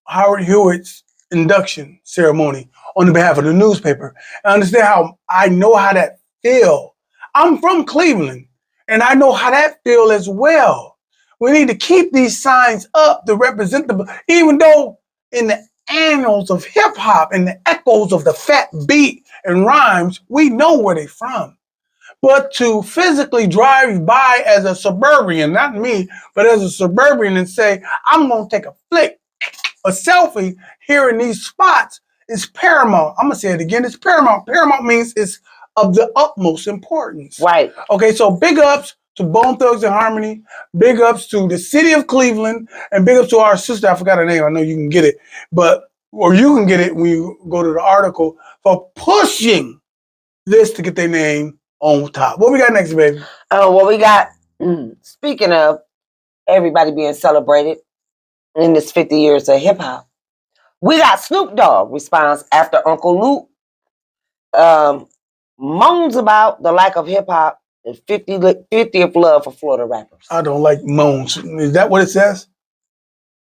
Howard Hewitt's induction ceremony on the behalf of the newspaper. I understand I know how that feel. I'm from Cleveland, and I know how that feel as well. We need to keep these signs up to represent them, even though in the annals of hip hop and the echoes of the fat beat and rhymes, we know where they're from. But to physically drive by as a suburban, not me, but as a suburban and say, I'm going to take a selfie here in these spots is paramount. I'm going to say it again. It's paramount. Paramount means it's of the utmost importance. Right. Okay, so big ups to Bone Thugs and Harmony. Big ups to the city of Cleveland. And big ups to our sister. I forgot her name. I know you can get it. Or you can get it when you go to the article for pushing this to get their name on top. What we got next, baby? What we got, speaking of everybody being celebrated in this 50 years of hip hop, we got Snoop Dogg response after Uncle Luke moans about the lack of hip hop and 50th love for Florida rappers. I don't like moans. Is that what it says?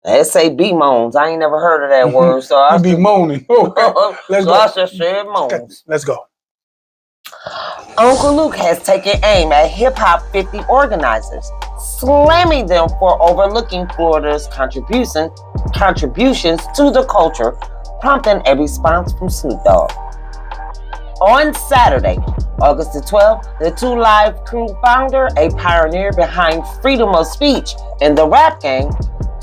It say be moans. I ain't never heard of that word. So I be moaning. Okay. Let's go. I just said moans. Let's go. Uncle Luke has taken aim at Hip Hop 50 organizers, slamming them for overlooking Florida's contributions to the culture, prompting a response from Snoop Dogg. On Saturday, August the 12th, the 2 Live Crew founder, a pioneer behind freedom of speech in the rap game,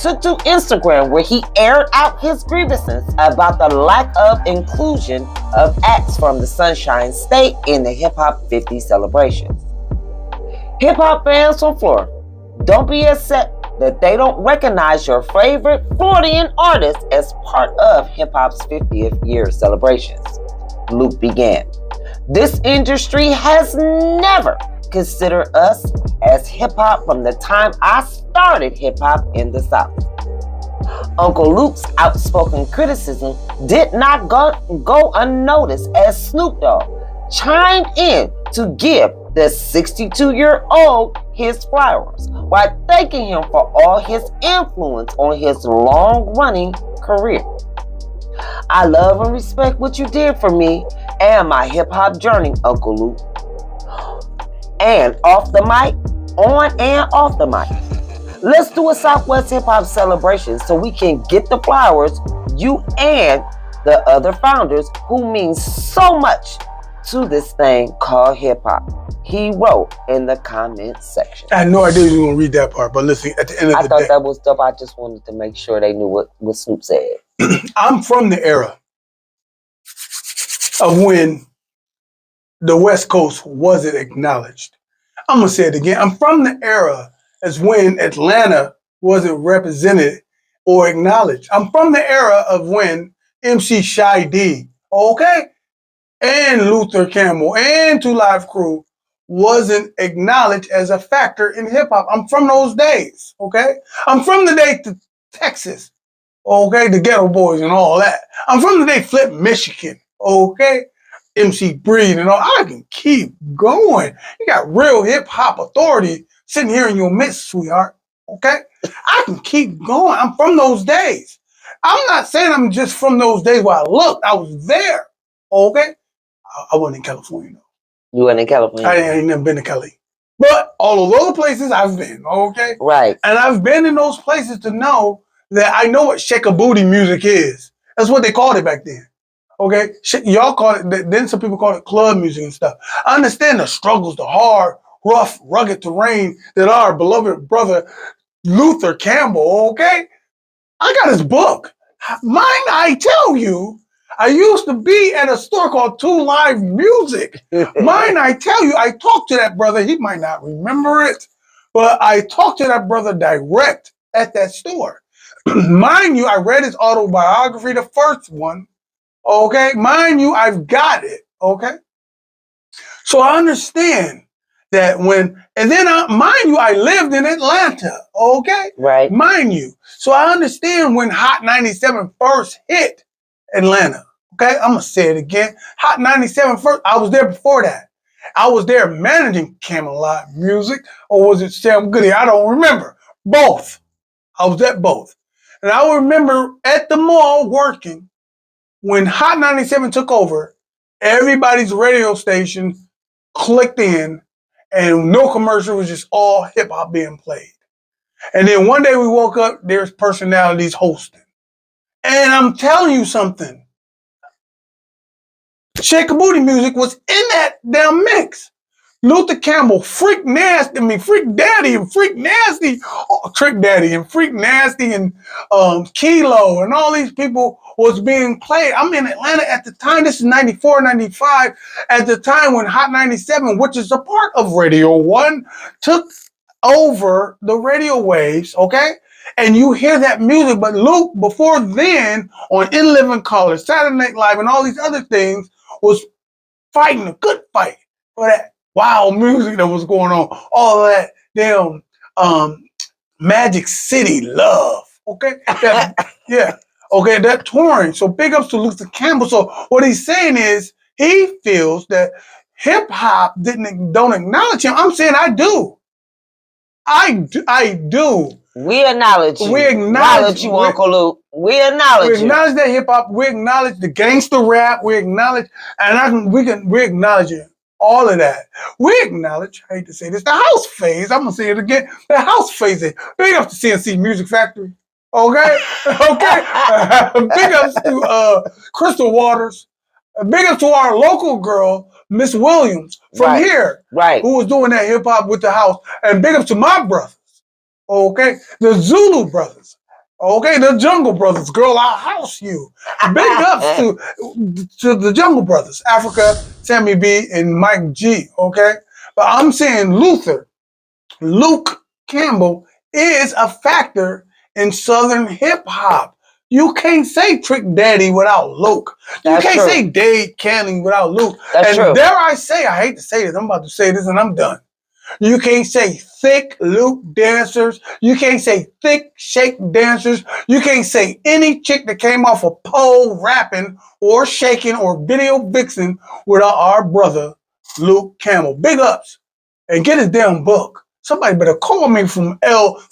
took to Instagram where he aired out his grievances about the lack of inclusion of acts from the Sunshine State in the Hip Hop 50 celebrations. Hip hop fans from Florida, don't be upset that they don't recognize your favorite Floridian artist as part of hip hop's 50th year celebrations. Luke began. This industry has never considered us as hip hop from the time I started hip hop in the South. Uncle Luke's outspoken criticism did not go unnoticed as Snoop Dogg chimed in to give the 62-year-old his flowers while thanking him for all his influence on his long-running career. I love and respect what you did for me and my hip-hop journey, Uncle Luke. And off the mic, on and off the mic. Let's do a Southwest Hip Hop celebration so we can get the flowers you and the other founders who mean so much to this thing called hip hop. He wrote in the comments section. I had no idea you were going to read that part, but listen, at the end of the day. I thought that was dope. I just wanted to make sure they knew what Snoop said. I'm from the era of when the West Coast wasn't acknowledged. I'm going to say it again. I'm from the era as when Atlanta wasn't represented or acknowledged. I'm from the era of when MC Shy D, okay, and Luther Campbell and Two Live Crew wasn't acknowledged as a factor in hip hop. I'm from those days, okay? I'm from the day to Texas, okay, the Ghetto Boys and all that. I'm from the day Flip, Michigan, okay? MC Breed and all. I can keep going. You got real hip hop authority sitting here in your midst, sweetheart, okay? I can keep going. I'm from those days. I'm not saying I'm just from those days where I looked. I was there, okay? I wasn't in California, though. You weren't in California? I ain't never been to Cali. But all of those places I've been, okay? Right. And I've been in those places to know that I know what shake a booty music is. That's what they called it back then, okay? Y'all call it, then some people call it club music and stuff. I understand the struggles, the hard, rough, rugged terrain that our beloved brother Luther Campbell, okay? I got his book. Mine, I tell you, I used to be at a store called Two Live Music. Mine, I tell you, I talked to that brother. He might not remember it, but I talked to that brother direct at that store. Mind you, I read his autobiography, the first one, okay? Mind you, I've got it, okay? So I understand that when, and then mind you, I lived in Atlanta, okay? Right. Mind you. So I understand when Hot 97 first hit Atlanta, okay? I'm going to say it again. Hot 97 first, I was there before that. I was there managing Camelot Music, or was it Sam Goody? I don't remember. Both. I was at both. And I remember at the mall working when Hot 97 took over, everybody's radio station clicked in and no commercial, was just all hip hop being played. And then one day we woke up, there's personalities hosting. And I'm telling you something. Shake a Booty Music was in that damn mix. Luther Campbell, Freak Nasty, Freak Daddy and Freak Nasty, Trick Daddy and Freak Nasty and Kilo and all these people was being played. I'm in Atlanta at the time. This is 94, 95. At the time when Hot 97, which is a part of Radio 1, took over the radio waves, okay? And you hear that music. But Luke, before then, on In Living Color, Saturday Night Live, and all these other things, was fighting a good fight for that wild music that was going on. All of that damn Magic City love, okay? Yeah, okay, that touring. So big ups to Luther Campbell. So what he's saying is he feels that hip-hop don't acknowledge him. I'm saying I do. I do. We acknowledge you. We acknowledge you, Uncle Luke. We acknowledge you. We acknowledge that hip hop. We acknowledge the gangster rap. We acknowledge, we acknowledge it. All of that. We acknowledge, I hate to say this, the house phase. I'm gonna say it again. The house phase. Big ups to CNC Music Factory. Okay? Okay. Big ups to Crystal Waters. Big ups to our local girl, Miss Williams, from here. Right. Who was doing that hip hop with the house. And big ups to my brothers. Okay? The Zulu brothers. Okay, the Jungle Brothers, girl, I'll house you. Big ups to the Jungle Brothers, Africa, Sammy B, and Mike G. Okay, but I'm saying Luke Campbell is a factor in Southern hip hop. You can't say Trick Daddy without Luke. You That's can't true. say Dade Canning without Luke. That's And true. dare I say, I hate to say this, I'm about to say this and I'm done. You can't say thick Luke dancers. You can't say thick shake dancers. You can't say any chick that came off a pole rapping or shaking or video vixen without our brother Luke Campbell. Big ups and get his damn book. Somebody better call me from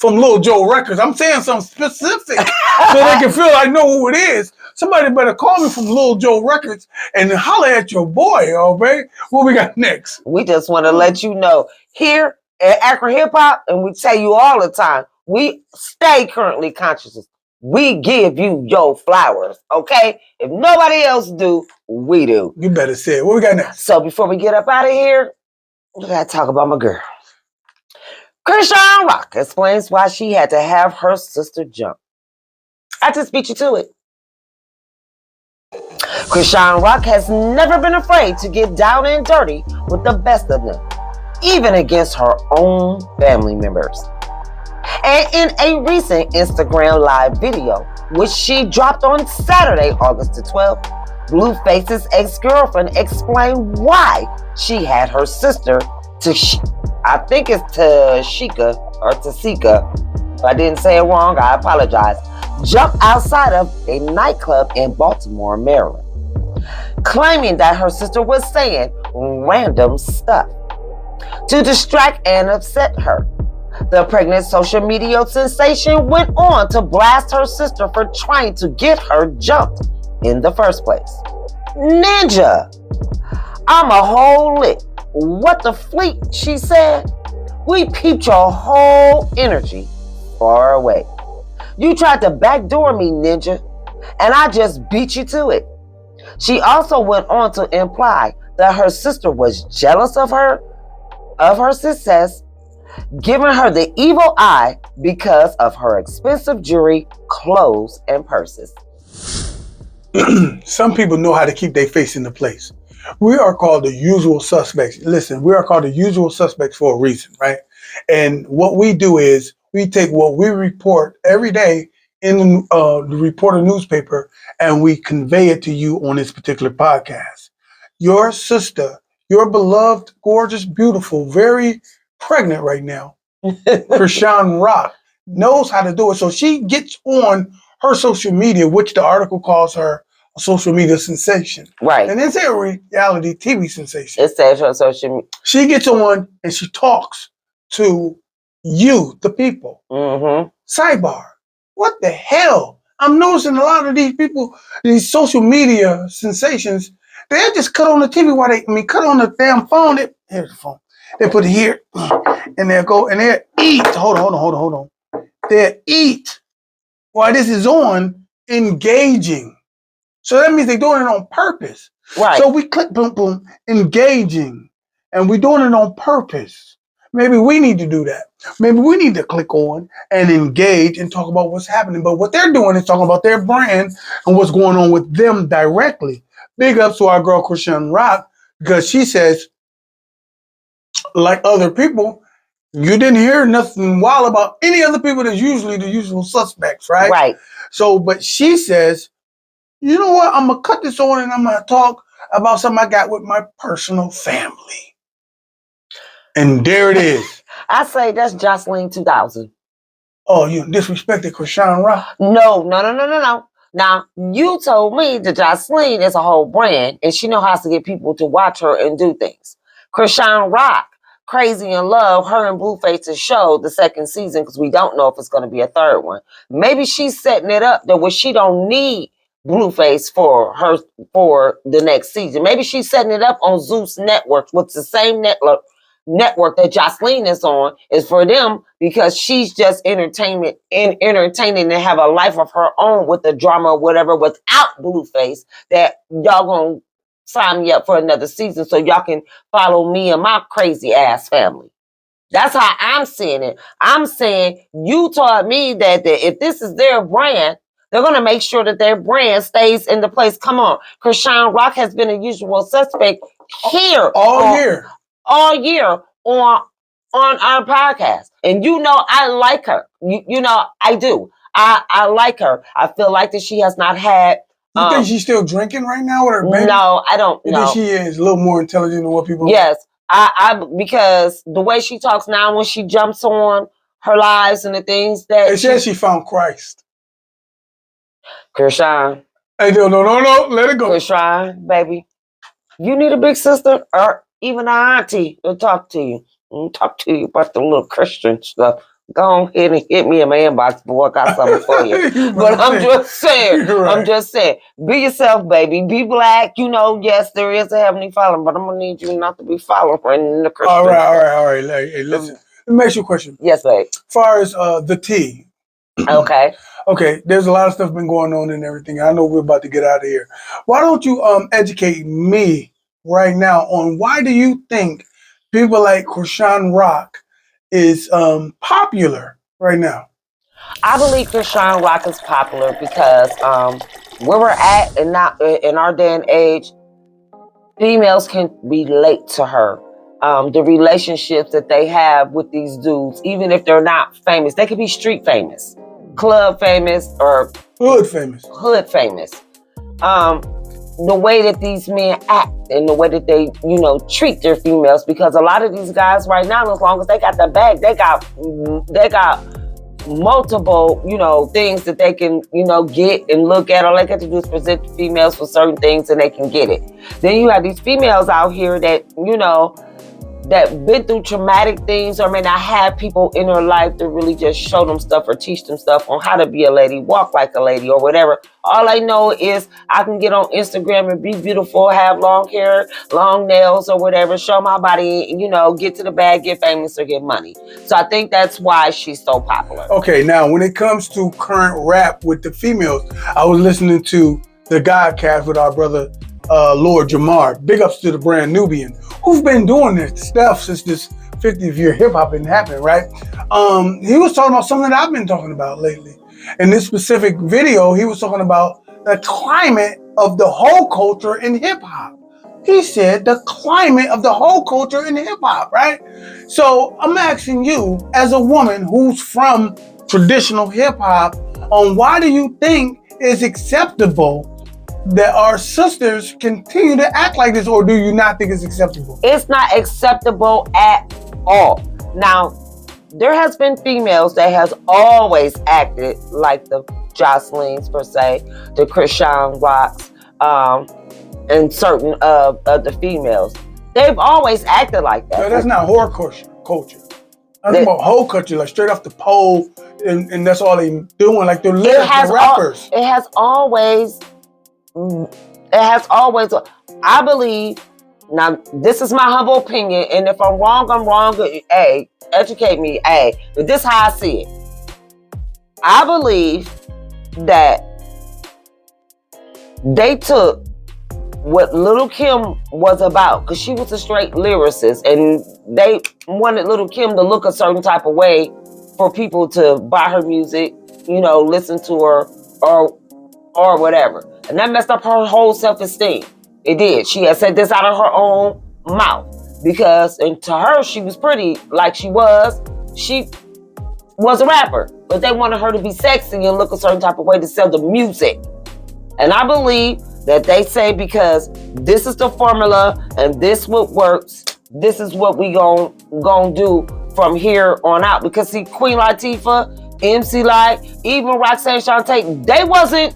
Lil Joe Records. I'm saying something specific so they can feel I know who it is. Somebody better call me from Lil Joe Records and holler at your boy, okay? What we got next? We just want to let you know here at Akron Hip Hop, and we tell you all the time, we stay currently conscious. We give you your flowers, okay? If nobody else do, we do. You better say it. What we got next? So before we get up out of here, we gotta talk about my girl. Chrisean Rock explains why she had to have her sister jump. I just beat you to it. Chrisean Rock has never been afraid to get down and dirty with the best of them, even against her own family members. And in a recent Instagram live video, which she dropped on Saturday, August the 12th, Blueface's ex-girlfriend explained why she had her sister, I think it's Tashika or Tasika. If I didn't say it wrong, I apologize. Jump outside of a nightclub in Baltimore, Maryland, claiming that her sister was saying random stuff to distract and upset her. The pregnant social media sensation went on to blast her sister for trying to get her jumped in the first place. Ninja, I'm a whole lick. What the fleet, she said. We peeped your whole energy far away. You tried to backdoor me, Ninja, and I just beat you to it. She also went on to imply that her sister was jealous of her success, giving her the evil eye because of her expensive jewelry, clothes, and purses. Some people know how to keep their face in the place. We are called the usual suspects. Listen, we are called the usual suspects for a reason, right? And what we do is we take what we report every day in the reporter newspaper and we convey it to you on this particular podcast. Your sister, your beloved, gorgeous, beautiful, very pregnant right now, Chrisean Rock, knows how to do it. So she gets on her social media, which the article calls her a social media sensation. Right. And it's a reality TV sensation. It says her social media. She gets on and she talks to you, the people. Mm-hmm. Sidebar. What the hell? I'm noticing a lot of these people, these social media sensations, they just cut on the TV while cut on the damn phone. Here's the phone. They put it here and they'll go and they'll eat. Hold on. They'll eat while this is on, engaging. So that means they're doing it on purpose. Right. So we click, boom, boom, engaging. And we're doing it on purpose. Maybe we need to do that. Maybe we need to click on and engage and talk about what's happening. But what they're doing is talking about their brand and what's going on with them directly. Big ups to our girl, Chrisean Rock, because she says, like other people, you didn't hear nothing wild about any other people that's usually the usual suspects, right? Right. So, but she says, you know what? I'm going to cut this on and I'm going to talk about something I got with my personal family. And there it is. I say that's Jocelyn 2000. Oh, you disrespected Chrisean Rock? No. Now, you told me that Jocelyn is a whole brand and she knows how to get people to watch her and do things. Chrisean Rock, Crazy in Love, her and Blueface's show, the second season, because we don't know if it's going to be a third one. Maybe she's setting it up that where she don't need Blueface for the next season. Maybe she's setting it up on Zeus Network, which the same network that Jocelyn is on is for them because she's just entertaining and have a life of her own with the drama or whatever without Blueface that y'all gonna sign me up for another season so y'all can follow me and my crazy ass family. That's how I'm seeing it. I'm saying you taught me that if this is their brand, they're going to make sure that their brand stays in the place. Come on. Chrisean Rock has been a usual suspect here all year on our podcast. And you know I like her. You know I do. I like her. I feel like that she has not had You think she's still drinking right now with her baby? No, I don't know. You think she is a little more intelligent than what people? Yes, I because the way she talks now, when she jumps on her lives and the things that They said she found Christ. Chrisean. Hey, no, let it go. Chrisean, baby, you need a big sister or even an auntie to talk to you. Talk to you about the little Christian stuff. Go ahead and hit me in my inbox, boy. I got something for you. But I'm just saying. Right. I'm just saying. Be yourself, baby. Be black. You know, yes, there is a heavenly Father, but I'm going to need you not to be following the Christian. All right. Hey, listen. Let me ask you a question. Yes, babe. As far as the tea. Okay. Okay, there's a lot of stuff been going on and everything. I know we're about to get out of here. Why don't you educate me right now on why do you think people like Chrisean Rock is popular right now? I believe Chrisean Rock is popular because where we're at and not in our day and age, females can relate to her. The relationships that they have with these dudes, even if they're not famous, they could be street famous, club famous, or hood famous. The way that these men act and the way that they, treat their females, because a lot of these guys right now, as long as they got the bag, they got multiple, things that they can, get and look at. All they got to do is present the females for certain things and they can get it. Then you have these females out here that, that been through traumatic things or may not have people in their life to really just show them stuff or teach them stuff on how to be a lady, walk like a lady or whatever. All I know is I can get on Instagram and be beautiful, have long hair, long nails or whatever, show my body, get to the bag, get famous or get money. So I think that's why she's so popular. Okay, now when it comes to current rap with the females, I was listening to the Godcast with our brother Lord Jamar. Big ups to the brand Nubian, who's been doing this stuff since this 50th year hip hop been happening, right? He was talking about something that I've been talking about lately. In this specific video, he was talking about the climate of the whole culture in hip hop. He said the climate of the whole culture in hip hop, right? So I'm asking you, as a woman who's from traditional hip hop, on why do you think it's acceptable that our sisters continue to act like this, or do you not think it's acceptable? It's not acceptable at all. Now, there has been females that has always acted like the Jocelyn's per se, the Chrisean Rocks, and certain of the females. They've always acted like that. No, that's not horror culture. I'm talking about whole culture, like straight off the pole, and that's all they doing, like they're rappers. It has always, I believe, now this is my humble opinion, and if I'm wrong, I'm wrong. Hey, educate me. Hey, but this is how I see it. I believe that they took what Little Kim was about, because she was a straight lyricist, and they wanted Little Kim to look a certain type of way for people to buy her music, listen to her, or whatever. And that messed up her whole self-esteem. It did. She had said this out of her own mouth. Because, and to her, she was pretty like she was. She was a rapper. But they wanted her to be sexy and look a certain type of way to sell the music. And I believe that they say, because this is the formula and this what works, this is what we gon' do from here on out. Because see, Queen Latifah, MC Light, even Roxanne Shante, they wasn't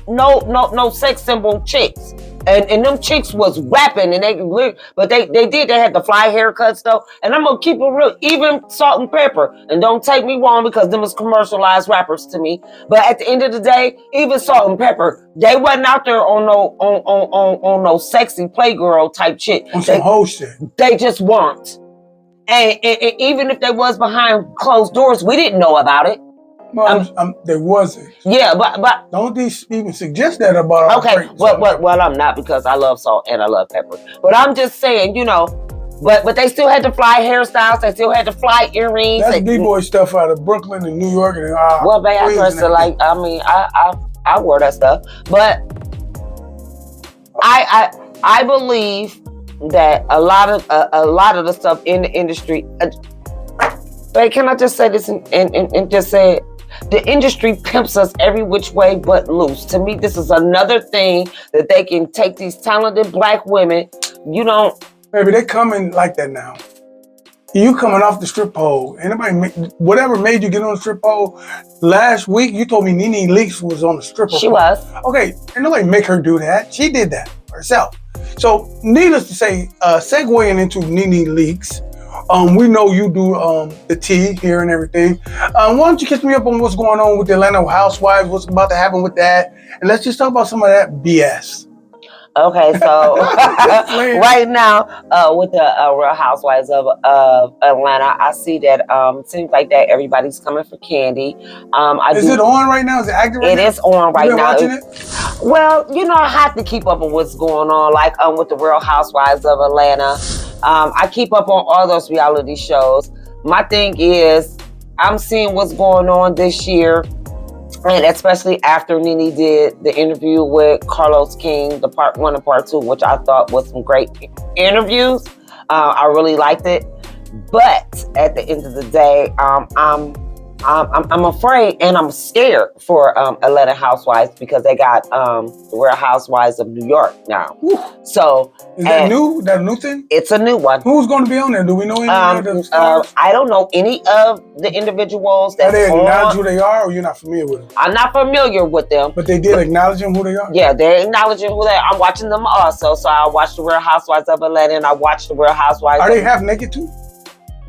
no sex symbol chicks. And them chicks was rapping, and they had the fly haircuts though. And I'm gonna keep it real, even Salt and Pepper. And don't take me wrong, because them was commercialized rappers to me. But at the end of the day, even Salt and Pepper, they wasn't out there on no sexy playgirl type shit. On some whole shit. They just weren't. And even if they was behind closed doors, we didn't know about it. Well, there wasn't. Yeah, but don't these even suggest that about our okay, well, I'm not, because I love salt and I love pepper. But I'm just saying, But they still had to fly hairstyles. They still had to fly earrings. That's B-boy stuff out of Brooklyn and New York and well, babe, I dress like. I mean, I wore that stuff, but I believe that a lot of the stuff in the industry. But can I just say this and just say it? The industry pimps us every which way but loose. To me, this is another thing that they can take these talented black women. You don't. Baby, they coming like that now. You coming off the strip pole. Whatever made you get on the strip pole. Last week, you told me Nene Leakes was on the stripper pole. She was. Okay, and nobody make her do that. She did that herself. So, needless to say, segueing into Nene Leakes, we know you do the tea here and everything. Why don't you catch me up on what's going on with the Atlanta Housewives, what's about to happen with that, and let's just talk about some of that BS. Okay, so right now with the Real Housewives of Atlanta, I see that seems like that everybody's coming for Candy. Is it on right now? Is it active right now? It is on right now. Watching it? Well, you know, I have to keep up with what's going on, like with the Real Housewives of Atlanta. I keep up on all those reality shows. My thing is, I'm seeing what's going on this year. And especially after Nene did the interview with Carlos King, the part 1 and part 2, which I thought was some great interviews. I really liked it. But at the end of the day, I'm afraid and I'm scared for Atlanta Housewives because they got the Real Housewives of New York now. Whew. So is that new? That a new thing? It's a new one. Who's going to be on there? Do we know any of the stars? I don't know any of the individuals that they acknowledge who they are, or you're not familiar with them? I'm not familiar with them. But they did acknowledge them who they are? Yeah, they're acknowledging who they are. I'm watching them also. So I watched the Real Housewives of Atlanta and I watched the Real Housewives. Are they half naked too?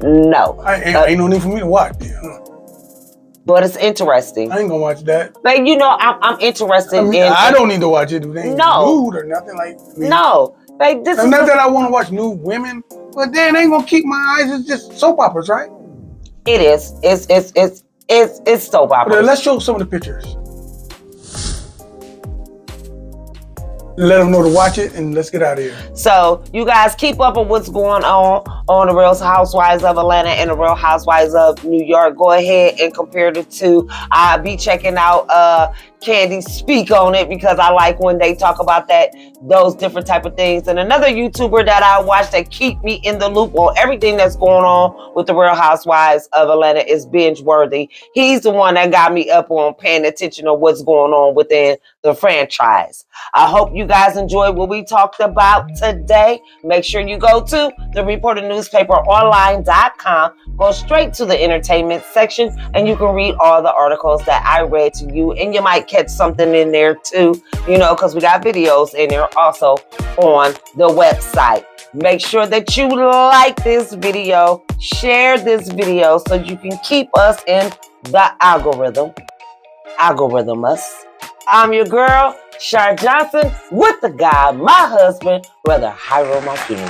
No. Ain't no need for me to watch. But it's interesting. I ain't gonna watch that. But you know, I'm interested I don't need to watch it. They ain't nude or nothing like. No. Like, this is not that I want to watch nude women, but then they ain't gonna keep my eyes. It's just soap operas, right? It is. It's soap operas. But let's show some of the pictures. Let them know to watch it, and let's get out of here. So you guys keep up with what's going on the Real Housewives of Atlanta and the Real Housewives of New York. Go ahead and compare the two. I'll be checking out Candy speak on it because I like when they talk about those different type of things. And another YouTuber that I watch that keep me in the loop on everything that's going on with the Real Housewives of Atlanta is Binge Worthy. He's the one that got me up on paying attention to what's going on within the franchise. I hope you guys enjoyed what we talked about today. Make sure you go to the reporternewspaperonline.com. Go straight to the entertainment section and you can read all the articles that I read to you. And you might catch something in there too, you know, because we got videos in there also on the website. Make sure that you like this video, share this video so you can keep us in the algorithm. Us. I'm your girl, Shar Johnson, with the guy, my husband, Brother Hyro Marquini.